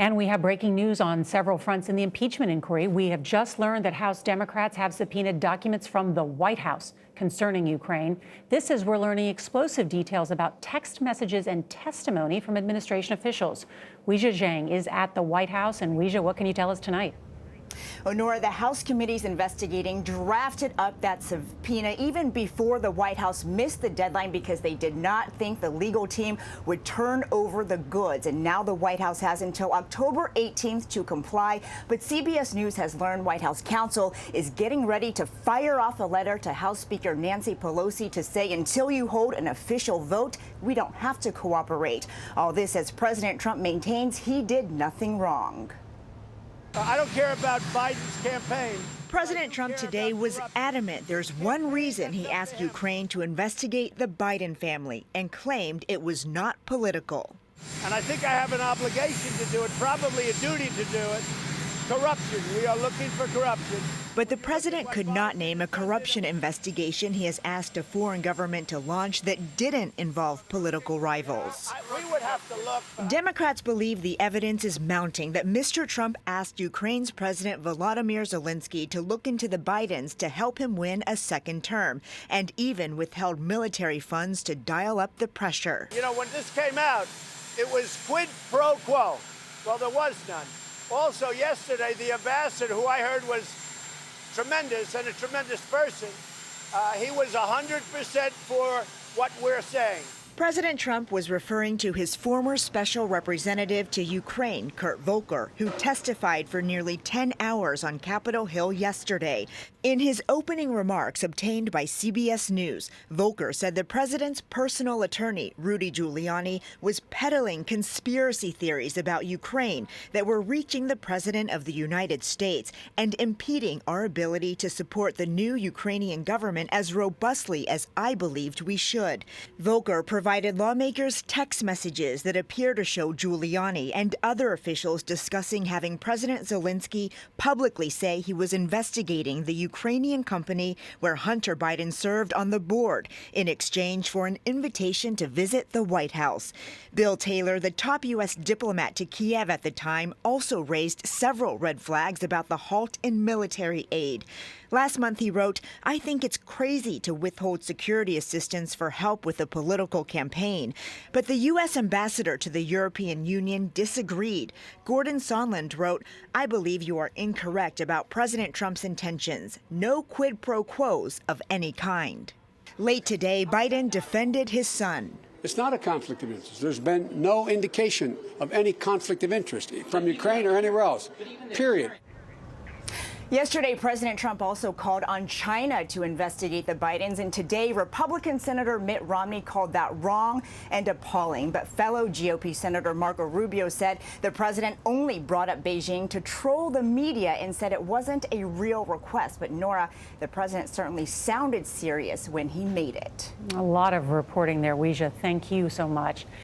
And we have breaking news on several fronts in the impeachment inquiry. We have just learned that House Democrats have subpoenaed documents from the White House concerning Ukraine. This as we're learning explosive details about text messages and testimony from administration officials. Weijia Jiang is at the White House. And Weijia, what can you tell us tonight? Nora, the House committees investigating drafted up that subpoena even before the White House missed the deadline because they did not think the legal team would turn over the goods. And now the White House has until October 18th to comply. But CBS News has learned White House counsel is getting ready to fire off a letter to House Speaker Nancy Pelosi to say until you hold an official vote, we don't have to cooperate. All this as President Trump maintains he did nothing wrong. I don't care about Biden's campaign. President Trump today was adamant there's one reason he asked Ukraine to investigate the Biden family and claimed it was not political. And I think I have an obligation to do it, probably a duty to do it. Corruption. We are looking for corruption. But the president could not name a corruption investigation he has asked a foreign government to launch that didn't involve political rivals. We would have to look. Democrats believe the evidence is mounting that Mr. Trump asked Ukraine's President Volodymyr Zelensky to look into the Bidens to help him win a second term, and even withheld military funds to dial up the pressure. You know, when this came out, it was quid pro quo. Well, there was none. Also, yesterday, the ambassador, who I heard was tremendous and a tremendous person, he was 100% for what we're saying. President Trump was referring to his former special representative to Ukraine, Kurt Volker, who testified for nearly 10 hours on Capitol Hill yesterday. In his opening remarks obtained by CBS News, Volker said the president's personal attorney, Rudy Giuliani, was peddling conspiracy theories about Ukraine that were reaching the president of the United States and impeding our ability to support the new Ukrainian government as robustly as I believed we should. Volker provided lawmakers text messages that appear to show Giuliani and other officials discussing having President Zelensky publicly say he was investigating the Ukrainian company where Hunter Biden served on the board in exchange for an invitation to visit the White House. Bill Taylor, the top U.S. diplomat to Kiev at the time, also raised several red flags about the halt in military aid. Last month, he wrote, "I think it's crazy to withhold security assistance for help with a political campaign." But the U.S. ambassador to the European Union disagreed. Gordon Sondland wrote, "I believe you are incorrect about President Trump's intentions. No quid pro quos of any kind." Late today, Biden defended his son. It's not a conflict of interest. There's been no indication of any conflict of interest from Ukraine or anywhere else, period. Yesterday, President Trump also called on China to investigate the Bidens. And today, Republican Senator Mitt Romney called that wrong and appalling. But fellow GOP Senator Marco Rubio said the president only brought up Beijing to troll the media and said it wasn't a real request. But Nora, the president certainly sounded serious when he made it. A lot of reporting there, Weijia. Thank you so much.